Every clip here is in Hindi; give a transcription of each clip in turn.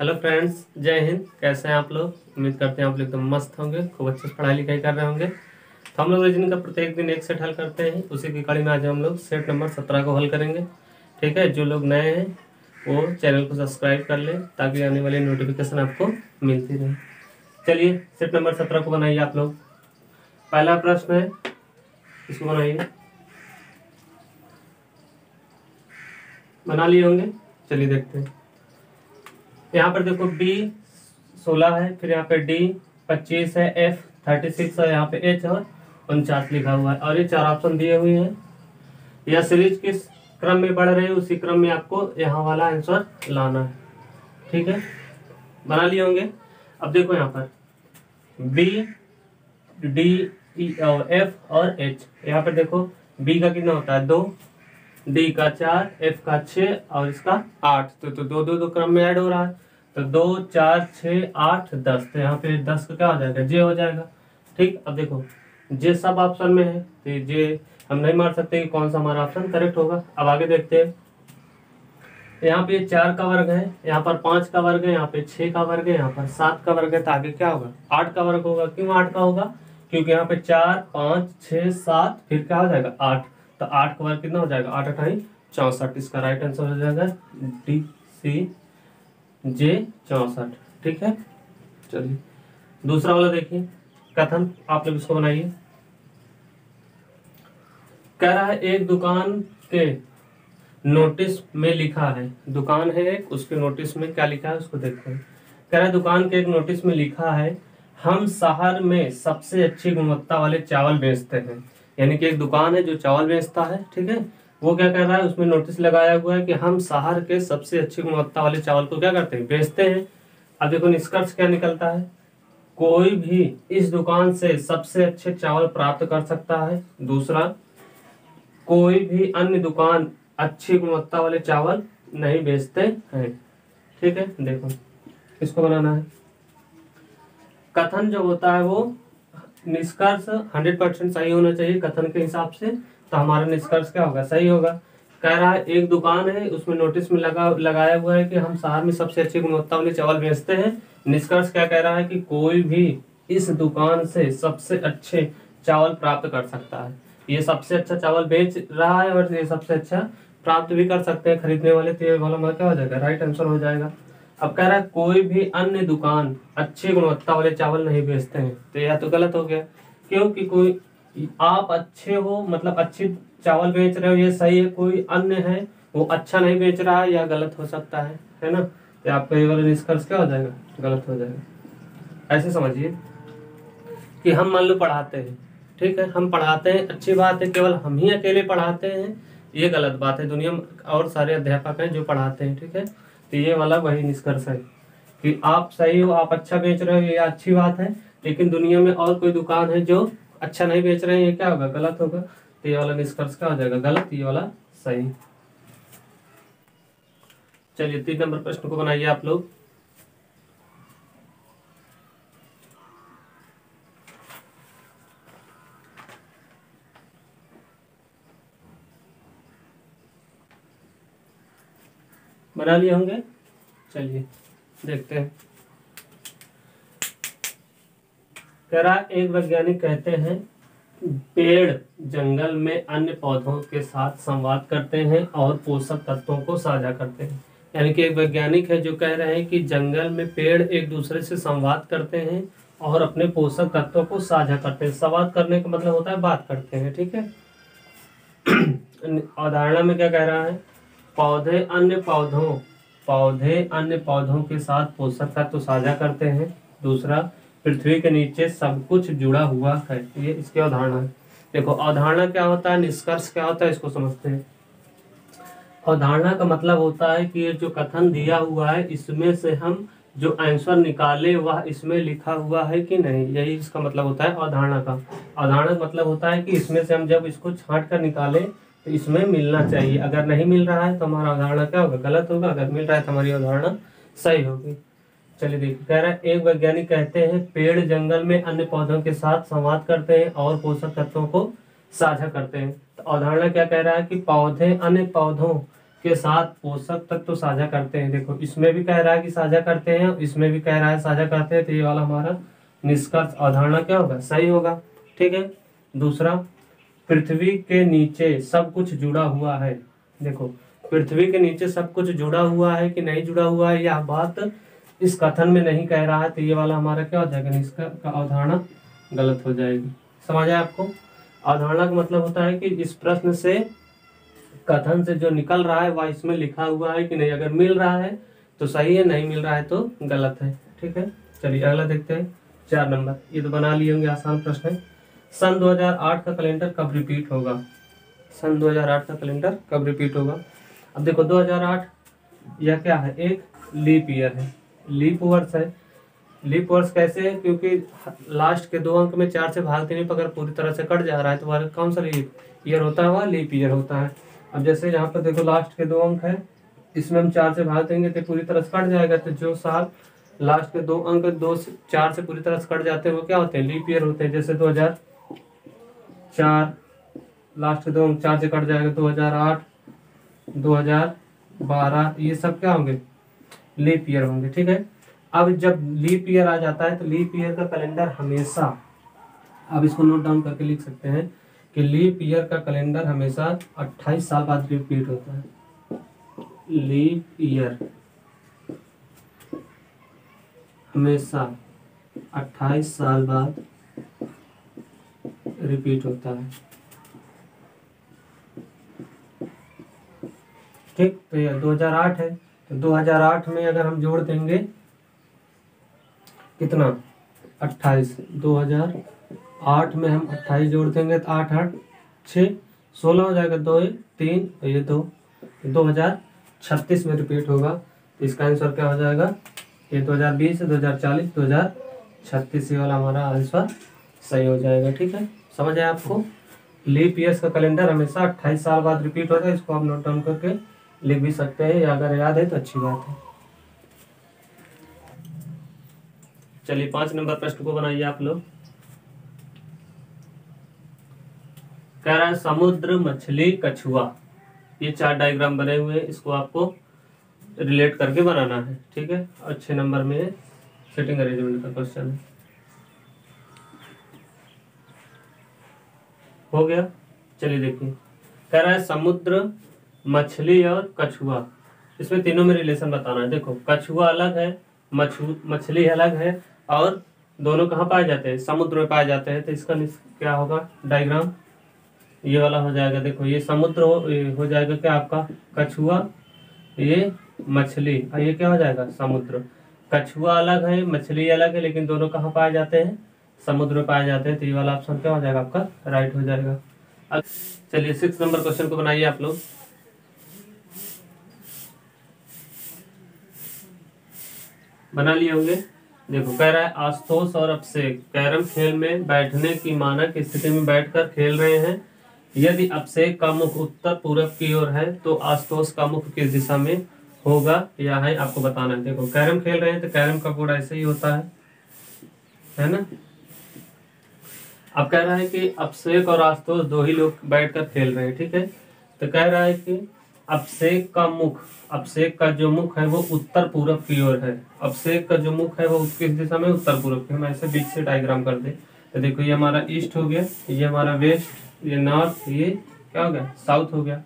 हेलो फ्रेंड्स, जय हिंद। कैसे हैं आप लोग? उम्मीद करते हैं आप लोग एकदम मस्त होंगे, खूब अच्छे से पढ़ाई लिखाई कर रहे होंगे। तो हम लोग रीजनिंग का प्रत्येक दिन एक सेट हल करते हैं। उसी की कड़ी में आज हम लोग सेट नंबर 17 को हल करेंगे। ठीक है, जो लोग नए हैं वो चैनल को सब्सक्राइब कर लें ताकि आने वाली नोटिफिकेशन आपको मिलती रहे। चलिए, सेट नंबर 17 को बनाइए आप लोग। पहला प्रश्न है, इसको बनाइए। बना लिए होंगे, चलिए देखते हैं। यहाँ पर देखो बी 16 है, फिर यहाँ पे डी 25 है, एफ 36 है, यहाँ पे एच और 49 लिखा हुआ है और ये चार ऑप्शन दिए हुए हैं। यह सीरीज किस क्रम में बढ़ रही है उसी क्रम में आपको यहाँ वाला आंसर लाना है। ठीक है, बना लिए होंगे। अब देखो यहाँ पर बी डी ई और एफ और एच। यहाँ पर देखो बी का कितना होता है 2, डी का 4, एफ का 6 और इसका 8। तो दो दो दो क्रम में ऐड हो रहा है, तो 2 4 6 8 10। तो यहाँ पे 10 का क्या हो जाएगा, जे हो जाएगा। ठीक, अब देखो जे सब ऑप्शन में है तो जे हम नहीं मार सकते कि कौन सा हमारा ऑप्शन करेक्ट होगा। अब आगे देखते हैं। यहाँ पे 4 का वर्ग है, यहाँ पर 5 का वर्ग है, यहाँ पे 6 का वर्ग है, यहाँ पर 7 का वर्ग है, तो आगे क्या होगा 8 का वर्ग होगा। क्यों 8 का होगा? क्योंकि यहाँ पे 4 5 6 7 फिर क्या हो जाएगा 8। तो 8 का वर्ग कितना हो जाएगा 8 8 64। इसका राइट आंसर हो जाएगा डी सी जे 64। ठीक है, चलिए दूसरा वाला देखिए। कथन आप लोग इसको बनाइए। कह रहा है एक दुकान के नोटिस में लिखा है, दुकान है एक, उसके नोटिस में क्या लिखा है उसको देखते हैं। कह रहा है दुकान के एक नोटिस में लिखा है हम शहर में सबसे अच्छी गुणवत्ता वाले चावल बेचते हैं। यानी कि एक दुकान है जो चावल बेचता है। ठीक है, वो क्या कर रहा है, उसमें नोटिस लगाया हुआ है कि हम शहर के सबसे अच्छी गुणवत्ता वाले चावल को क्या करते हैं, बेचते हैं। अब देखो निष्कर्ष क्या निकलता है, कोई भी इस दुकान से सबसे अच्छे चावल प्राप्त कर सकता है। दूसरा, कोई भी अन्य दुकान अच्छी गुणवत्ता वाले चावल नहीं बेचते हैं। ठीक है, देखो इसको बनाना है। कथन जो होता है वो निष्कर्ष 100% सही होना चाहिए कथन के हिसाब से। तो हमारा निष्कर्ष क्या होगा, सही होगा। कह रहा है एक दुकान है, उसमें नोटिस में लगाया हुआ है कि हम शहर में सबसे अच्छी गुणवत्ता वाले चावल बेचते हैं। निष्कर्ष क्या कह रहा है कि कोई भी इस दुकान से सबसे अच्छे चावल प्राप्त कर सकता है। ये सबसे अच्छा चावल बेच रहा है और ये सबसे अच्छा प्राप्त भी कर सकते हैं खरीदने वाले। तो ये वाला हमारा क्या हो जाएगा, राइट आंसर हो जाएगा। अब कह रहा है कोई भी अन्य दुकान अच्छी गुणवत्ता वाले चावल नहीं बेचते हैं, तो यह तो गलत हो गया। क्योंकि कोई आप अच्छे हो मतलब अच्छी चावल बेच रहे हो ये सही है, कोई अन्य है वो अच्छा नहीं बेच रहा है, यह गलत हो सकता है ना। तो आपका ये वाला निष्कर्ष क्या हो जाएगा, गलत हो जाएगा। ऐसे समझिए कि हम मान लो पढ़ाते हैं, ठीक है, हम पढ़ाते हैं, अच्छी बात है, केवल हम ही अकेले पढ़ाते हैं ये गलत बात है। दुनिया में और सारे अध्यापक हैं जो पढ़ाते हैं। ठीक है, तो ये वाला वही निष्कर्ष है कि आप सही हो, आप अच्छा बेच रहे हो, ये अच्छी बात है। लेकिन दुनिया में और कोई दुकान है जो अच्छा नहीं बेच रहे हैं, ये क्या होगा, गलत होगा। तो ये वाला निष्कर्ष क्या हो जाएगा, गलत, ये वाला सही। चलिए 3 नंबर प्रश्न को बनाइए आप लोग। बना लिए होंगे, चलिए देखते हैं। कह रहा एक वैज्ञानिक कहते हैं पेड़ जंगल में अन्य पौधों के साथ संवाद करते हैं और पोषक तत्वों को साझा करते हैं। यानी कि एक वैज्ञानिक है जो कह रहे हैं कि जंगल में पेड़ एक दूसरे से संवाद करते हैं और अपने पोषक तत्वों को साझा करते हैं। संवाद करने का मतलब होता है बात करते हैं। ठीक है, अवधारणा में क्या कह रहा है, पौधे अन्य पौधों के साथ पोषक तत्व साझा करते हैं। दूसरा, पृथ्वी के नीचे सब कुछ जुड़ा हुआ है। ये इसकी अवधारणा है। देखो अवधारणा क्या होता है, निष्कर्ष क्या होता है, इसको समझते हैं। अवधारणा का मतलब होता है कि ये जो कथन दिया हुआ है इसमें से हम जो आंसर निकाले वह इसमें लिखा हुआ है कि नहीं, यही इसका मतलब होता है अवधारणा का। अवधारणा का मतलब होता है कि इसमें से हम जब इसको छांट कर निकाले तो इसमें मिलना चाहिए। अगर नहीं मिल रहा है तो हमारा अवधारणा क्या होगा, गलत होगा। अगर मिल रहा है तो हमारी अवधारणा सही होगी। चलिए देखिए, कह रहा है एक वैज्ञानिक कहते हैं पेड़ जंगल में अन्य पौधों के साथ संवाद करते हैं और पोषक तत्वों को साझा करते हैं। तो अवधारणा क्या कह रहा है कि पौधे अन्य पौधों के साथ पोषक तत्व तो साझा करते हैं। देखो इसमें भी कह रहा है कि साझा करते हैं, इसमें भी कह रहा है साझा करते हैं, तो ये वाला हमारा निष्कर्ष अवधारणा क्या होगा, सही होगा। ठीक है। दूसरा, पृथ्वी के नीचे सब कुछ जुड़ा हुआ है। देखो पृथ्वी के नीचे सब कुछ जुड़ा हुआ है कि नहीं जुड़ा हुआ है, यह बात इस कथन में नहीं कह रहा है, तो ये वाला हमारा क्या हो जाएगा, निष्कर्ष का अवधारणा गलत हो जाएगी। समझ आया आपको। अवधारणा का मतलब होता है कि इस प्रश्न से, कथन से जो निकल रहा है वह इसमें लिखा हुआ है कि नहीं, अगर मिल रहा है तो सही है, नहीं मिल रहा है तो गलत है। ठीक है। चलिए अगला देखते हैं। 4 नंबर, ये तो बना लिए होंगे, आसान प्रश्न है। सन 2008 का कैलेंडर कब रिपीट होगा। सन 2008 का कैलेंडर कब रिपीट होगा। अब देखो 2008 यह क्या है, एक लीप ईयर है, लीप वर्ष है। लीप वर्ष कैसे है, क्योंकि लास्ट के 2 अंक में 4 से भाग देने पर अगर पूरी तरह से कट जा रहा है तो वह कौन सा लीप ईयर होता है, वह लीप ईयर होता है। अब जैसे यहाँ पर देखो लास्ट के 2 अंक है, इसमें हम 4 से भाग देंगे तो पूरी तरह से कट जाएगा, तो जो साल लास्ट के 2 अंक 2 से 4 से पूरी तरह से कट जाते हैं वो क्या होते हैं, लीप ईयर होते हैं। जैसे 2004 लास्ट के 2 अंक 4 से कट जाएगा, 2008 2012 ये सब क्या होंगे, लीप ईयर होंगे। ठीक है। अब जब लीप ईयर आ जाता है तो लीप ईयर का कैलेंडर हमेशा, अब इसको नोट डाउन करके लिख सकते हैं कि लीप ईयर का कैलेंडर हमेशा 28 साल बाद रिपीट होता है। लीप ईयर हमेशा 28 साल बाद रिपीट होता है। ठीक। तो ये 2008 है, तो 2008 में अगर हम जोड़ देंगे कितना, 28, 2008 में हम 28 जोड़ देंगे तो 8 8 6 16 हो जाएगा, 2 3 और ये 2, 2036 में रिपीट होगा। तो इसका आंसर क्या हो जाएगा, ये 2020 2040 2036 ये वाला हमारा आंसर सही हो जाएगा। ठीक है। समझ आया आपको। लीप ईयर्स का कैलेंडर हमेशा 28 साल बाद रिपीट होता है, इसको आप नोट डाउन करके लिख भी सकते हैं, या अगर याद है तो अच्छी बात है। चलिए 5 नंबर प्रश्न को बनाइए आप लोग। कह रहा है समुद्र, मछली, कछुआ, ये 4 डायग्राम बने हुए हैं, इसको आपको रिलेट करके बनाना है। ठीक है। और 6 नंबर में सिटिंग अरेंजमेंट का क्वेश्चन है। हो गया। चलिए देखिए, कह रहा है समुद्र, मछली और कछुआ, इसमें तीनों में रिलेशन बताना है। देखो कछुआ अलग है, मछली अलग है, और दोनों कहाँ पाए जाते हैं, समुद्र में पाए जाते हैं। तो इसका क्या होगा, डायग्राम ये वाला हो जाएगा। देखो ये समुद्र हो जाएगा क्या आपका, कछुआ, ये मछली, और ये क्या हो जाएगा, समुद्र। कछुआ अलग है, मछली अलग है, लेकिन दोनों कहाँ पाए जाते हैं, समुद्र में पाए जाते हैं। तो ये वाला ऑप्शन क्या हो जाएगा आपका, राइट हो जाएगा। अब चलिए 6 नंबर क्वेश्चन को बनाइए आप लोग। बना लिए होंगे। देखो कह रहा है आशुतोष और अभिषेक कैरम खेल में बैठने की मानक स्थिति में बैठकर खेल रहे हैं। यदि अभिषेक का मुख उत्तर पूर्व की ओर है तो आशुतोष का मुख किस दिशा में होगा, या है आपको बताना है। देखो कैरम खेल रहे हैं तो कैरम का बोर्ड ऐसे ही होता है ना। अब कह रहा है कि अभिषेक और आशुतोष 2 ही लोग बैठकर खेल रहे हैं। ठीक है। तो कह रहा है कि अभिषेक का मुख, अभिषेक का जो मुख है वो उत्तर पूर्व की ओर है। अभिषेक का जो मुख है वो किस दिशा में, उत्तर पूर्व की। हम ऐसे बीच से डायग्राम कर दे तो देखो ये हमारा ईस्ट हो गया, ये हमारा वेस्ट, ये नॉर्थ, ये क्या हो गया, साउथ हो गया।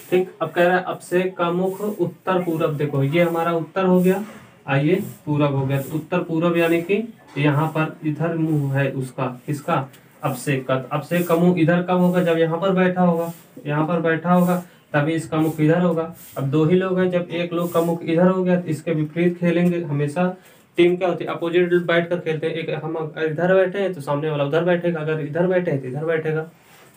ठीक। अब कह रहा है अभिषेक का मुख उत्तर पूर्व, देखो ये हमारा उत्तर हो गया, आइए पूर्व हो गया। तो उत्तर पूर्व यानी कि यहाँ पर इधर मुंह है उसका, किसका, अभिषेक का। अभिषेक का मुंह इधर कब होगा, जब यहाँ पर बैठा होगा, यहाँ पर बैठा होगा तभी इसका मुख इधर होगा। अब 2 ही लोग हैं, जब एक लोग का मुख इधर हो गया तो इसके विपरीत खेलेंगे। हमेशा टीम क्या होती है, अपोजिट बैठ कर खेलते हैं। एक हम इधर बैठे हैं तो सामने वाला उधर बैठेगा, अगर इधर बैठे हैं तो इधर बैठेगा।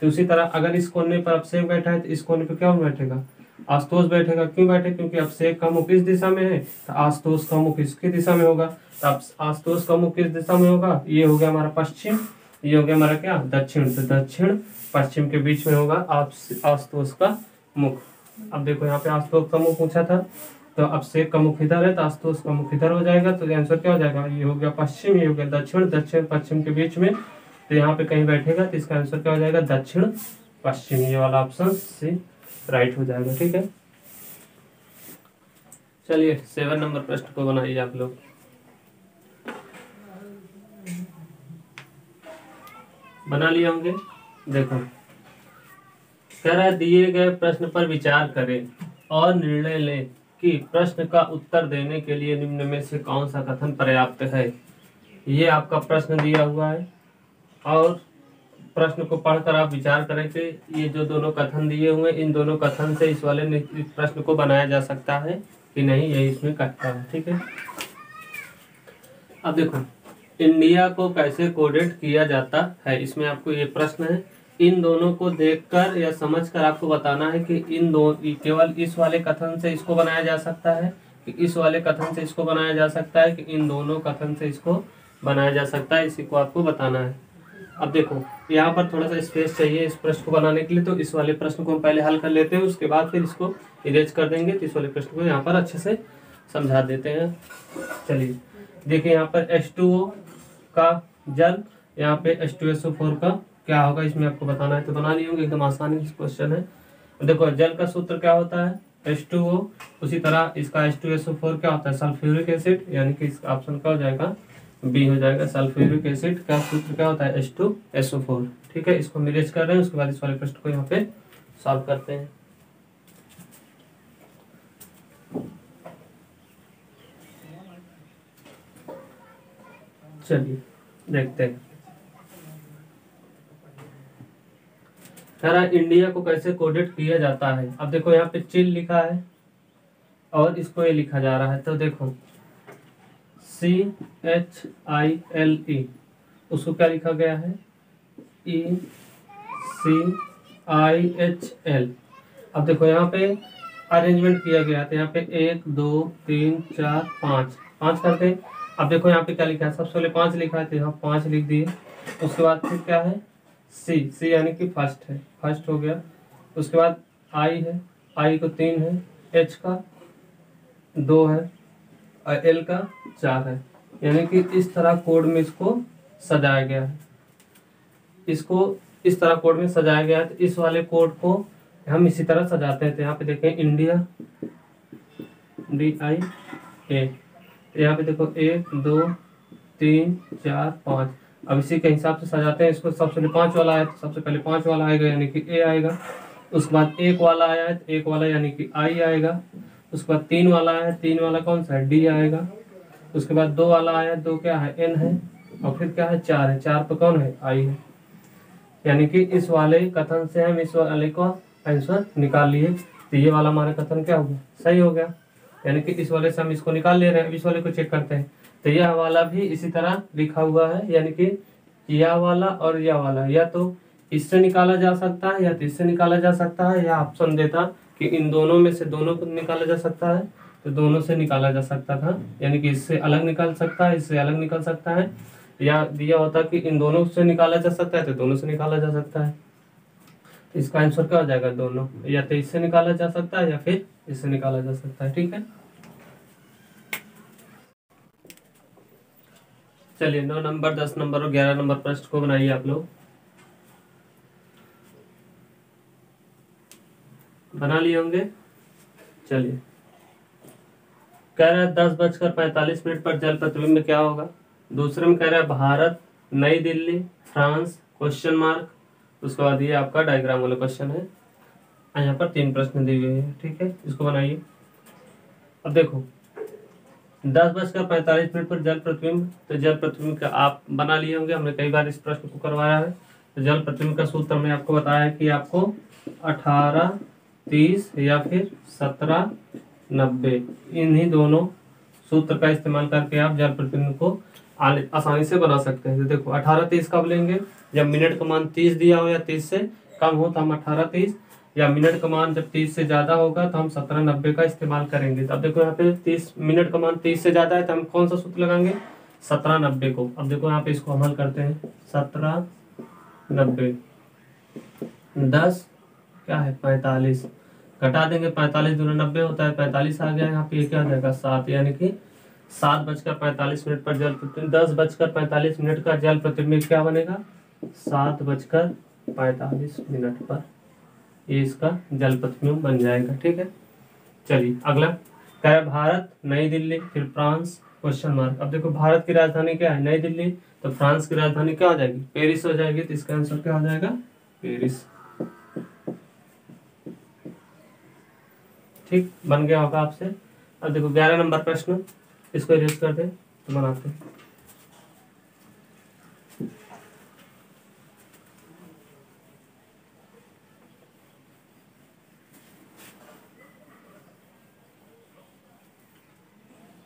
तो उसी तरह अगर इस कोने पर अभिषेक बैठा है तो इस कोने पर क्या बैठेगा, आशुतोष बैठेगा। क्यों बैठे, क्योंकि अभिषेक का मुख इस दिशा में है तो आशुतोष का मुख इसकी दिशा में होगा। तो आशुतोष का मुख किस दिशा में होगा, ये हो गया हमारा पश्चिम, ये हो गया हमारा क्या, दक्षिण। तो दक्षिण पश्चिम के बीच में होगा आशुतोष का मुख। अब देखो यहाँ पे आशुतोष का मुख पूछा था, तो अभिषेक का मुख इधर है तो आशुतोष का मुख इधर हो जाएगा। तो आंसर क्या हो जाएगा, ये हो गया पश्चिम, ये हो गया दक्षिण, दक्षिण पश्चिम के बीच में। तो यहाँ पे कहीं बैठेगा तो इसका आंसर क्या हो जाएगा, दक्षिण पश्चिम। ये वाला ऑप्शन से राइट हो जाएगा। ठीक है। चलिए 7 नंबर प्रश्न को बनाइए आप लोग। बना लिए होंगे। देखो कह रहा है दिए गए प्रश्न पर विचार करें और निर्णय लें कि प्रश्न का उत्तर देने के लिए निम्न में से कौन सा कथन पर्याप्त है। ये आपका प्रश्न दिया हुआ है और प्रश्न को पढ़कर आप विचार करें कि ये जो दोनों कथन दिए हुए इन दोनों कथन से इस वाले इस प्रश्न को बनाया जा सकता है कि नहीं, ये इसमें कथता है। ठीक है, अब देखो इंडिया को कैसे कोडेड किया जाता है, इसमें आपको ये प्रश्न है। इन दोनों को देखकर या समझकर आपको बताना है कि इन दो केवल इस वाले कथन से इसको बनाया जा सकता है कि इस वाले कथन से इसको बनाया जा सकता है कि इन दोनों कथन से इसको बनाया जा सकता है, इसी को आपको बताना है। अब देखो यहाँ पर थोड़ा सा स्पेस चाहिए इस प्रश्न को बनाने के लिए, तो इस वाले प्रश्न को हम पहले हल कर लेते हैं, उसके बाद फिर इसको इरेज कर देंगे, तो इस वाले प्रश्न को यहाँ पर अच्छे से समझा देते हैं। चलिए देखिए यहाँ पर H2O का जल, यहाँ पे H2SO4 का क्या होगा, इसमें आपको बताना है। तो बना लिए होंगे, एकदम आसानी से क्वेश्चन है। देखो जल का सूत्र क्या होता है H2O, उसी तरह इसका H2SO4 क्या होता है सल्फ्यूरिक एसिड, यानी कि इसका ऑप्शन क्या हो जाएगा बी हो जाएगा। सल्फ्यूरिक एसिड का सूत्र क्या होता है H2SO4। ठीक है, इसको मिलेज कर रहे हैं, उसके बाद इस वाले प्रश्न को यहाँ पे सॉल्व करते हैं। चलिए देखते हैं इंडिया को कैसे कोडेड किया जाता है। अब देखो यहाँ पे चिल लिखा है और इसको ये लिखा जा रहा है, तो देखो CHILE उसको क्या लिखा गया है ECIHL। अब देखो यहाँ पे अरेंजमेंट किया गया था, यहाँ पे 1 2 3 4 5 करते। अब देखो यहाँ पे क्या लिखा है, सबसे पहले 5 लिखा है तो यहाँ 5 लिख दिए। उसके बाद फिर क्या है C यानी कि फर्स्ट है, फर्स्ट हो गया। उसके बाद I है, I को 3 है, H का 2 है और L का 4 है, यानी कि इस तरह कोड में इसको सजाया गया है। इसको इस तरह कोड में सजाया गया है, तो इस वाले कोड को हम इसी तरह सजाते हैं। तो यहाँ पे देखें इंडिया DIA, यहाँ पे देखो 1 2 3 4 5। अब इसी के हिसाब से सजाते हैं इसको। सबसे पहले 5 वाला आया तो सबसे पहले 5 वाला आएगा यानी कि A आएगा। उसके बाद 1 वाला आया है तो 1 वाला यानी कि I आएगा। उसके बाद 3 वाला आया है, 3 वाला कौन सा है D आएगा। उसके बाद 2 वाला आया, 2 क्या है N है, और फिर क्या है 4 है, 4 पे कौन है I है। यानी कि इस वाले कथन से हम इस वाले का आंसर निकाल लिए, तो ये वाला हमारा कथन क्या हो गया सही हो गया। यानी कि इस वाले से हम इसको निकाल ले रहे हैं, इस वाले को चेक करते हैं। तो यह वाला भी इसी तरह लिखा हुआ है, यानी कि यह वाला और यह वाला या तो इससे निकाला जा सकता है या तो इससे निकाला जा सकता है, या ऑप्शन देता कि इन दोनों में से दोनों को निकाला जा सकता है, तो दोनों से निकाला जा सकता था, यानी कि इससे अलग निकाल सकता है, इससे अलग निकल सकता है, या दिया होता कि इन दोनों से निकाला जा सकता है तो दोनों से निकाला जा सकता है। तो इसका आंसर क्या हो जाएगा दोनों, या तो इससे निकाला जा सकता है या फिर इससे निकाला जा सकता है। ठीक है, चलिए 9 नंबर 10 नंबर और 11 नंबर प्रश्न को बनाइए आप लोग। बना लिए होंगे। चलिए कह रहा है 10:45 पर जल प्रतिबिंब क्या होगा। दूसरे में कह रहा है भारत, नई दिल्ली, फ्रांस, क्वेश्चन मार्क। उसके बाद ये आपका डायग्राम वाला क्वेश्चन है। यहाँ पर 3 प्रश्न दिए हुए हैं। ठीक है, इसको बनाइए। अब देखो 10:45 पर जल प्रतिबिंब, तो जल प्रतिबिंब का आप बना लिए होंगे, हमने कई बार इस प्रश्न को करवाया है। तो जल प्रतिबिंब का सूत्र मैं आपको बताया है कि आपको 18:30 या फिर 17:90 इन्हीं दोनों सूत्र का इस्तेमाल करके आप जल प्रतिबिंब को आसानी से बना सकते हैं। तो देखो 18:30 कब लेंगे, जब मिनट का मान 30 दिया हो या 30 से कम हो तो हम 18:30, या मिनट का मान जब 30 से ज्यादा होगा तो हम 17:90 का इस्तेमाल करेंगे। तो अब देखो यहाँ पे 30 मिनट का मान 30 से ज्यादा है तो हम कौन सा सूत्र लगाएंगे 17:90 को। अब देखो यहाँ पे इसको अमल करते हैं 17:90 10 क्या है 45, घटा देंगे 45 दूना 90 होता है, 45 आ गया। यहाँ पे ये क्या हो जाएगा 7, यानी कि 7:45 पर जल प्रतिबिंब 10:45 का जल प्रतिबिंब क्या बनेगा 7:45 पर ये इसका जल प्रतिबिंब बन जाएगा। ठीक है, चलिए अगला कह रहा है भारत, नई दिल्ली, फिर फ्रांस, क्वेश्चन मार्क। अब देखो भारत की राजधानी क्या है, नई दिल्ली, तो फ्रांस की राजधानी क्या हो जाएगी, पेरिस हो जाएगी। तो इसका आंसर क्या हो जाएगा, पेरिस। ठीक, बन गया होगा आपसे। अब देखो 11 नंबर प्रश्न, इसको इरेज कर दे तो बनाते हैं।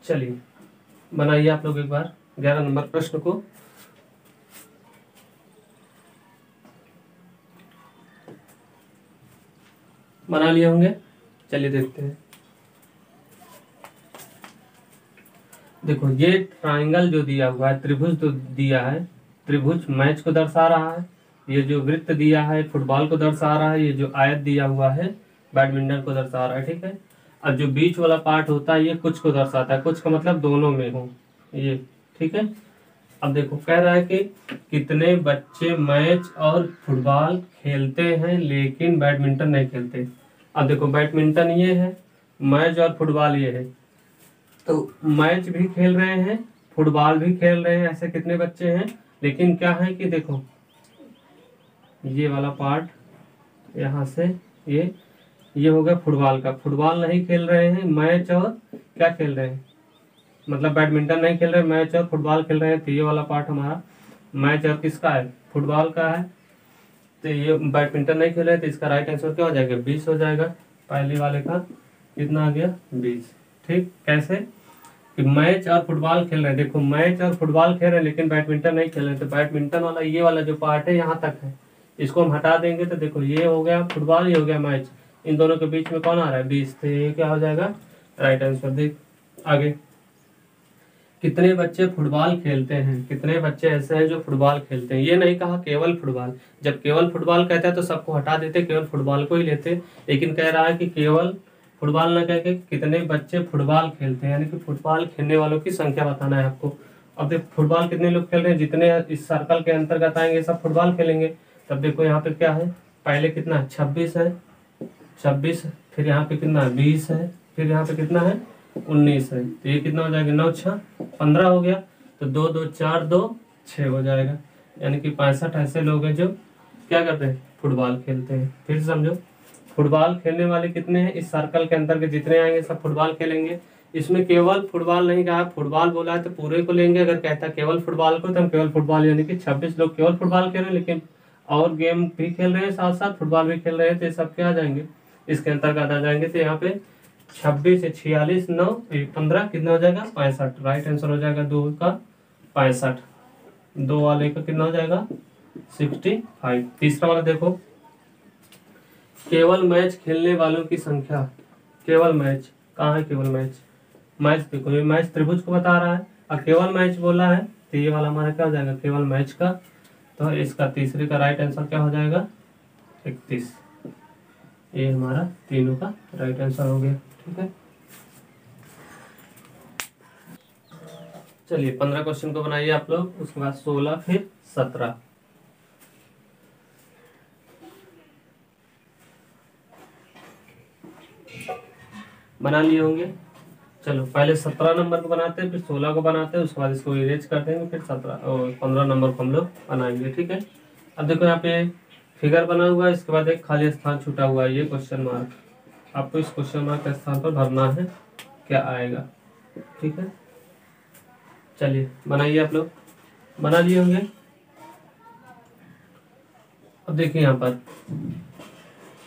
चलिए बनाइए आप लोग एक बार 11 नंबर प्रश्न को। बना लिए होंगे, चलिए देखते हैं। देखो ये ट्राइंगल जो दिया हुआ है, त्रिभुज जो दिया है, त्रिभुज मैच को दर्शा रहा है। ये जो वृत्त दिया है फुटबॉल को दर्शा रहा है। ये जो आयत दिया हुआ है बैडमिंटन को दर्शा रहा है। ठीक है, अब जो बीच वाला पार्ट होता है ये कुछ को दर्शाता है, कुछ का मतलब दोनों में हो ये। ठीक है, अब देखो कह रहा है कि कितने बच्चे मैच और फुटबॉल खेलते हैं लेकिन बैडमिंटन नहीं खेलते। अब देखो बैडमिंटन ये है, मैच और फुटबॉल ये है, तो मैच भी खेल रहे हैं, फुटबॉल भी खेल रहे हैं, ऐसे कितने बच्चे हैं। लेकिन क्या है कि देखो ये वाला पार्ट यहाँ से ये हो गया फुटबॉल का, फुटबॉल नहीं खेल रहे हैं, मैच और क्या खेल रहे हैं, मतलब बैडमिंटन नहीं खेल रहे हैं, मैच और फुटबॉल खेल रहे हैं। तो ये वाला पार्ट हमारा मैच और किसका है, फुटबॉल का है। तो ये बैडमिंटन नहीं खेल रहे, तो इसका राइट आंसर क्या हो जाएगा, 20 हो जाएगा। पहले वाले का कितना आ गया, 20। ठीक, कैसे कि मैच और फुटबॉल खेल रहे हैं, देखो मैच और फुटबॉल खेल रहे हैं लेकिन बैडमिंटन नहीं खेल रहे हैं। तो बैडमिंटन वाला ये वाला जो पार्ट है यहाँ तक है, इसको हम हटा देंगे तो देखो ये हो गया फुटबॉल, ये हो गया मैच, इन दोनों के बीच में कौन आ रहा है, 20। तो ये क्या हो जाएगा, राइट आंसर। देख आगे, कितने बच्चे फुटबॉल खेलते हैं, कितने बच्चे ऐसे हैं जो फुटबॉल खेलते हैं। ये नहीं कहा केवल फुटबॉल, जब केवल फुटबॉल कहता है तो सबको हटा देते, केवल फुटबॉल को ही लेते। लेकिन कह रहा है कि केवल फुटबॉल न कह के कितने बच्चे फुटबॉल खेलते हैं, यानी कि फुटबॉल खेलने वालों की संख्या बताना है आपको। अब देखो फुटबॉल कितने लोग खेल रहे हैं, जितने इस सर्कल के अंतर्गत आएंगे सब फुटबॉल खेलेंगे। तब देखो यहाँ पे क्या है, पहले कितना है, 26 है, 26, फिर यहाँ पे कितना है, 20 है, फिर यहाँ पे कितना है, 19 है। तो ये कितना हो जाएगा, 9 6 15 हो गया। तो 2 2 4 2 6 हो जाएगा, यानी कि 65 ऐसे लोग हैं जो क्या करते हैं, फुटबॉल खेलते हैं। फिर समझो फुटबॉल खेलने वाले कितने हैं, इस सर्कल के अंतर्गत जितने आएंगे सब फुटबॉल खेलेंगे। इसमें केवल फुटबॉल नहीं कहा, फुटबॉल बोला है तो पूरे को लेंगे। अगर कहता है केवल फुटबॉल को तो हम केवल फुटबॉल, यानी कि 26 लोग केवल फुटबॉल खेल रहे हैं, लेकिन और गेम भी खेल रहे हैं, साथ साथ फुटबॉल भी खेल रहे हैं। तो ये सब क्या आ जाएंगे, इसके अंतर्गत आ जाएंगे। तो यहाँ पे 26 से 46 9 15 कितना हो जाएगा, 65। राइट आंसर हो जाएगा 2 का 65। 2 वाले का कितना हो जाएगा, 65। तीसरा वाला देखो, केवल मैच खेलने वालों की संख्या। केवल मैच कहाँ है, केवल मैच, मैच देखो ये मैच त्रिभुज को बता रहा है और केवल मैच बोला है। तो ये वाला हमारा क्या हो जाएगा, केवल मैच का। तो इसका तीसरे का राइट आंसर क्या हो जाएगा, 31। ये हमारा तीनों का राइट आंसर हो गया। ठीक है, चलिए 15 क्वेश्चन को बनाइए आप लोग, उसके बाद 16 फिर 17। बना लिए होंगे। चलो पहले 17 नंबर को बनाते हैं, फिर 16 को बनाते हैं, उसके बाद इसको इरेज कर देंगे, फिर 17 और 15 नंबर को हम लोग बनाएंगे। ठीक है, अब देखो यहाँ पे फिगर बना हुआ है, इसके बाद एक खाली स्थान छूटा हुआ है, ये क्वेश्चन मार्क। आपको इस क्वेश्चन मार्क के स्थान पर भरना है, क्या आएगा। ठीक है, चलिए बनाइए आप लोग, बना लिए होंगे। अब देखिए यहाँ पर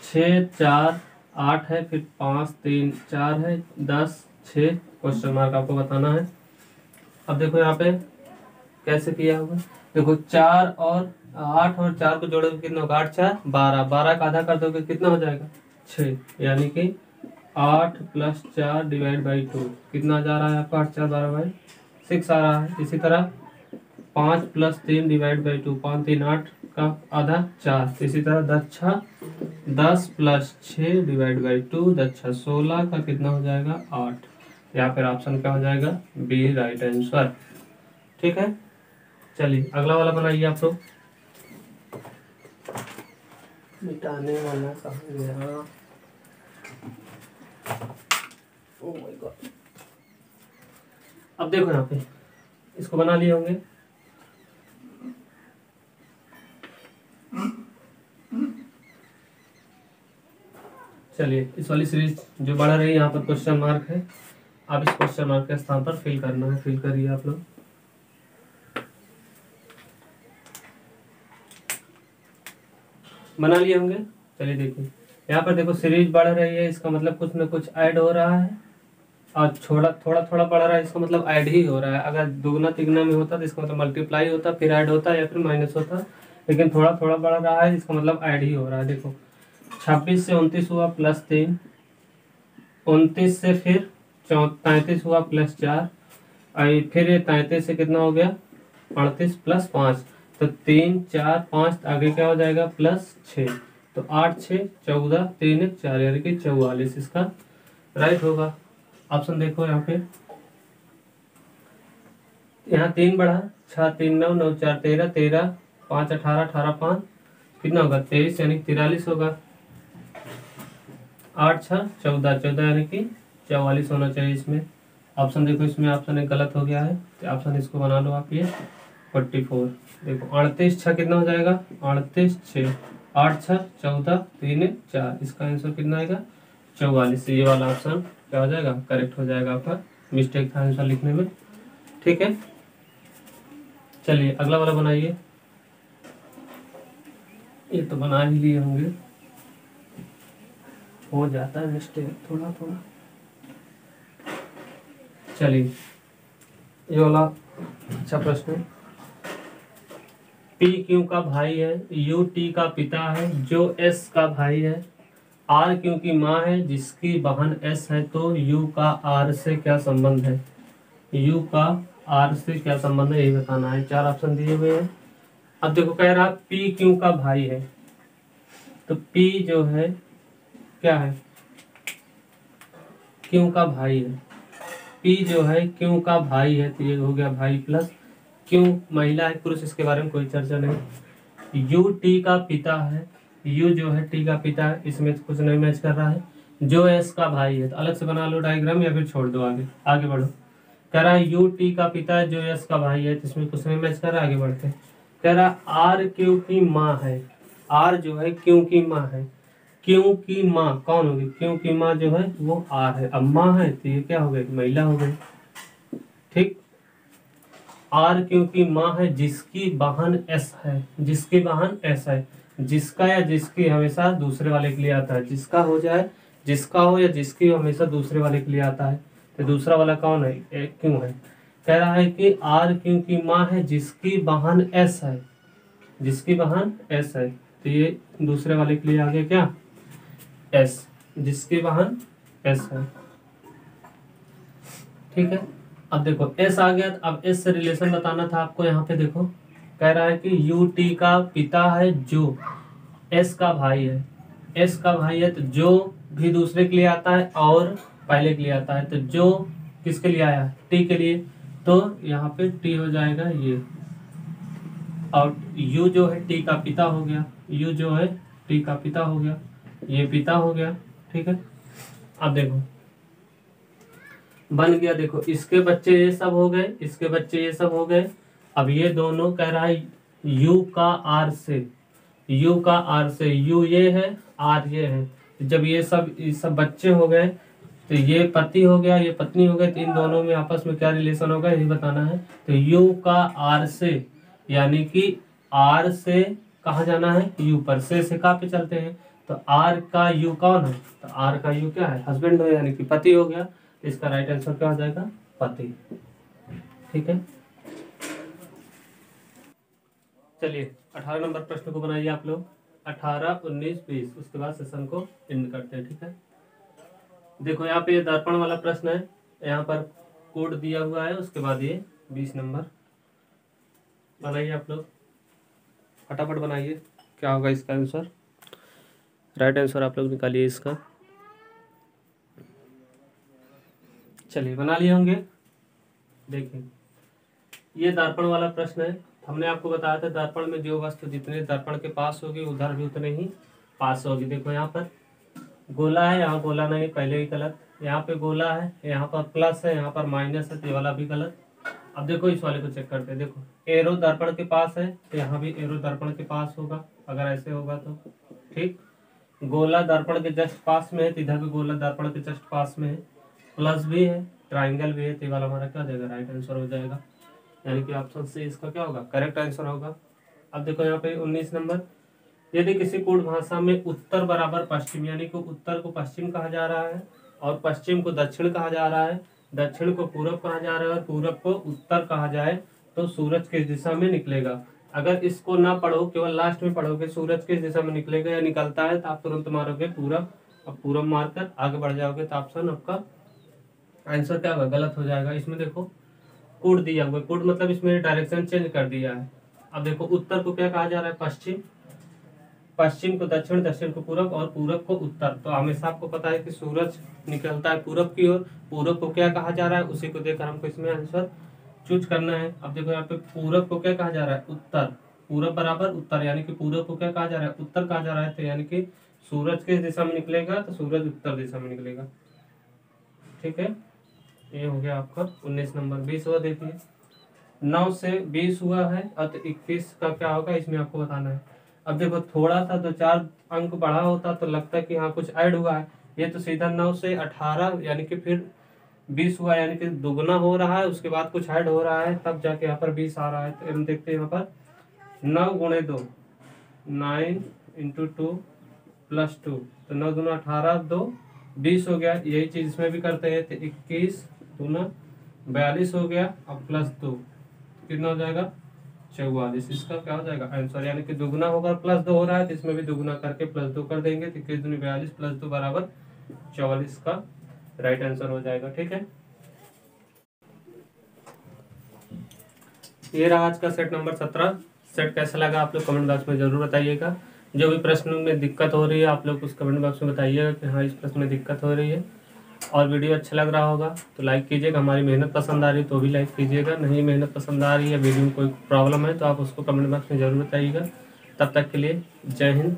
6 4 8 है, फिर 5 3 4 है, 10 6 क्वेश्चन मार्क आपको बताना है। अब देखो यहाँ पे कैसे किया होगा, देखो 4 और 8 और 4 को जोड़ोगे कितना होगा, 8 4 12, 12 का आधा कर दोगे कितना हो जाएगा, 6, यानी कि 8 + 4 डिवाइड बाई 2 कितना जा रहा है आपका, 8 4 12 बाई 6 आ रहा है। इसी तरह 5 + 3 डिवाइड बाई 2, 5 3 8 का आधा 4। इसी तरह 10 6 10 + 6 डिवाइड बाई 2, 10 6 16 का कितना हो जाएगा, 8। या फिर ऑप्शन क्या हो जाएगा, बी राइट आंसर। ठीक है, चलिए अगला वाला बनाइए आप लोग। मिटाने वाला कहाँ गया, ओ माय गॉड। अब देखो यहाँ पे इसको बना लिए होंगे। चलिए इस वाली सीरीज जो बढ़ रही है यहाँ पर क्वेश्चन मार्क है, अब इस क्वेश्चन मार्क के स्थान पर फिल करना है। फिल करिए आप लोग। बना लिए होंगे। चलिए देखिए यहाँ पर देखो सीरीज बढ़ रही है, इसका मतलब कुछ ना कुछ ऐड हो रहा है, और थोड़ा थोड़ा थोड़ा बढ़ रहा है, इसका मतलब ऐड ही हो रहा है। अगर दुगना तिगना में होता तो इसका मतलब मल्टीप्लाई होता, फिर ऐड होता या फिर माइनस होता, लेकिन थोड़ा थोड़ा बढ़ रहा है, इसका मतलब ऐड ही हो रहा है। देखो 26 से 29 हुआ +3, 29 से फिर 33 हुआ +4, फिर ये 33 से कितना हो गया 38 +5, तो 3 4 5 आगे क्या हो जाएगा +6, तो 8 6 14 3 1 4 यानी कि 44 इसका राइट होगा। ऑप्शन देखो यहाँ पे, यहाँ 3 बढ़ा, 6 3 9 9 4 13 13 5 18 18 5 कितना होगा 23 यानी 43 होगा। 8 6 14 14 यानी कि 44 होना चाहिए इसमें। ऑप्शन देखो इसमें ऑप्शन एक गलत हो गया है, तो ऑप्शन इसको बना लो आप ये 44। देखो 38 6 कितना हो जाएगा 38 6 8 6 14 3 1 4, इसका आंसर कितना आएगा 44। ये वाला ऑप्शन क्या हो जाएगा करेक्ट हो जाएगा आपका, मिस्टेक था आंसर लिखने में। ठीक है चलिए अगला वाला बनाइए। ये तो बना ही लिए होंगे, हो जाता है मिस्टेक थोड़ा थोड़ा। चलिए ये वाला अच्छा प्रश्न है। P Q का भाई है, U T का पिता है, जो S का भाई है, R Q की माँ है जिसकी बहन S है, तो U का R से क्या संबंध है। U का R से क्या संबंध है यही बताना है। 4 ऑप्शन दिए हुए हैं। अब देखो कह रहा P Q का भाई है, तो P जो है क्या है Q का भाई है, P जो है Q का भाई है, तो ये हो गया भाई प्लस Q महिला है पुरुष इसके बारे में कोई चर्चा नहीं। U T का पिता है, U जो है T का पिता है, इसमें कुछ नहीं मैच कर रहा है। जो S का भाई है तो अलग से बना लो डायग्राम या फिर छोड़ दो, आगे आगे बढ़ो। कह रहा है U T का पिता है जो S का भाई है, तो इसमें कुछ नहीं मैच कर रहा है, आगे बढ़ते हैं। कह रहा R Q की माँ है, R जो है Q की माँ है, क्यों की माँ कौन होगी, क्यों की माँ जो है वो आर है। अब माँ है तो ये क्या हो गई महिला हो गई। ठीक, आर क्यों की माँ है जिसकी बहन एस है, जिसकी बहन एस है, जिसका या जिसकी हमेशा दूसरे वाले के लिए आता है, जिसका हो जाए जिसका हो या जिसकी हो हमेशा दूसरे वाले के लिए आता है, तो दूसरा वाला कौन है क्यों है। कह रहा है कि आर क्यों की माँ है जिसकी बहन एस है, जिसकी बहन एस है, तो ये दूसरे वाले के लिए आ गया क्या एस, जिसकी बहन एस है। ठीक है अब देखो एस आ गया, अब एस से रिलेशन बताना था आपको। यहाँ पे देखो कह रहा है कि यू टी का पिता है जो एस का भाई है, एस का भाई है तो जो भी दूसरे के लिए आता है और पहले के लिए आता है, तो जो किसके लिए आया टी के लिए, तो यहाँ पे टी हो जाएगा ये, और यू जो है टी का पिता हो गया, यू जो है टी का पिता हो गया, ये पिता हो गया। ठीक है अब देखो बन गया, देखो इसके बच्चे ये सब हो गए, इसके बच्चे ये सब हो गए। अब ये दोनों कह रहा है यू का आर से, यू का आर से, यू ये है आर ये है, जब ये सब बच्चे हो गए तो ये पति हो गया ये पत्नी हो गई, तो इन दोनों में आपस में क्या रिलेशन होगा यही बताना है। तो यू का आर से यानी कि आर से कहाँ जाना है यू पर, से कहाँ पे चलते हैं, तो आर का यू कौन है, तो आर का यू क्या है हस्बैंड हो यानी कि पति हो गया, तो इसका राइट आंसर क्या हो जाएगा पति। ठीक है चलिए 18 नंबर प्रश्न को बनाइए आप लोग, 18 19 20, उसके बाद सेशन को एंड करते हैं। ठीक है देखो यहाँ पे ये दर्पण वाला प्रश्न है, यहाँ पर कोड दिया हुआ है, उसके बाद ये 20 नंबर बनाइए आप लोग, फटाफट बनाइए। क्या होगा इसका आंसर, राइट आंसर आप लोग निकालिए इसका। चलिए बना लिए होंगे। देखिए ये दर्पण वाला प्रश्न है, हमने आपको बताया था दर्पण में जो वस्तु जितने दर्पण के पास होगी उधर भी उतने ही पास होगी। देखो यहाँ पर गोला है, यहाँ गोला नहीं, पहले ही गलत, यहाँ पे गोला है, यहाँ पर प्लस है, यहाँ पर माइनस है, तो ये वाला भी गलत। अब देखो इस वाले को चेक करते हैं। देखो एरो दर्पण के पास है, तो यहाँ भी एरो दर्पण के पास होगा, अगर ऐसे होगा तो ठीक। गोला दर्पण के जस्ट पास में है, तो इधर भी गोला दर्पण के जस्ट पास में है, प्लस भी है, ट्राइंगल भी है, तो ये वाला हमारा क्या हो जाएगा, राइट आंसर हो जाएगा। यानी कि ऑप्शन से इसका क्या होगा, करेक्ट आंसर होगा। अब देखो यहाँ पे 19 नंबर, यदि किसी पूर्ण भाषा में उत्तर बराबर पश्चिम, यानी कि उत्तर को पश्चिम कहा जा रहा है और पश्चिम को दक्षिण कहा जा रहा है, दक्षिण को पूरब कहा जा रहा है और पूरब को उत्तर कहा जाए, तो सूरज किस दिशा में निकलेगा। अगर इसको ना पढ़ो, केवल लास्ट में पढ़ोगे सूरज किस दिशा में निकलेगा या निकलता है, तो आप तुरंत मारोगे पूरब, और पूरब मारकर आगे बढ़ जाओगे, तो ऑप्शन आपका आंसर क्या होगा, गलत हो जाएगा। इसमें देखो कोड दिया हुआ है, कोड मतलब इसमें डायरेक्शन चेंज कर दिया है। अब देखो उत्तर को क्या कहा जा रहा है, पश्चिम, पश्चिम को दक्षिण, दक्षिण को पूरब और पूरब को उत्तर। तो हमेशा आपको पता है कि सूरज निकलता है पूरब की ओर, पूरब को क्या कहा जा रहा है, उसी को देखकर हमको इसमें आंसर चूज करना है। अब देखो यहाँ पे पूरब को क्या कहा जा रहा है, उत्तर, पूरब बराबर उत्तर, यानी कि पूरब को क्या कहा जा रहा है, उत्तर कहा जा रहा है, तो यानी कि सूरज किस दिशा में निकलेगा, तो सूरज उत्तर दिशा में निकलेगा। ठीक है, ये हो गया आपका 19 नंबर। 20 हुआ, देखिए 9 से 20 हुआ है, और 21 का क्या होगा इसमें आपको बताना है। अब देखो थोड़ा सा 2-4 अंक बढ़ा होता तो लगता है कि हाँ कुछ ऐड हुआ है, ये तो सीधा 9 से 18 यानी कि फिर 20 हुआ, यानी कि दुगना हो रहा है, उसके बाद कुछ ऐड हो रहा है, तब जाके यहाँ पर 20 आ रहा है। तो हम देखते हैं यहाँ पर 9 गुणे 2, 9 इंटू 2 प्लस 2, तो 9 दूना 18, 2 20 हो गया। यही चीज इसमें भी करते हैं, तो 21 दूना 42 हो गया, अब प्लस 2 कितना हो जाएगा, 44। इसका क्या हो जाएगा आंसर, यानी कि दुगना होगा, प्लस 2 हो रहा है तो इसमें भी दुगना करके प्लस 2 कर देंगे, तो 21 दूनी 42 प्लस 2 बराबर 44 का राइट आंसर हो जाएगा। ठीक है, ये रहा आज का सेट नंबर 17। सेट कैसा लगा आप लोग कमेंट बॉक्स में जरूर बताइएगा। जो भी प्रश्न में दिक्कत हो रही है आप लोग उस कमेंट बॉक्स में बताइएगा कि हाँ इस प्रश्न में दिक्कत हो रही है। और वीडियो अच्छा लग रहा होगा तो लाइक कीजिएगा, हमारी मेहनत पसंद आ रही है तो भी लाइक कीजिएगा, नहीं मेहनत पसंद आ रही है, वीडियो में कोई प्रॉब्लम है तो आप उसको कमेंट बॉक्स में जरूर बताइएगा। तब तक के लिए जय हिंद।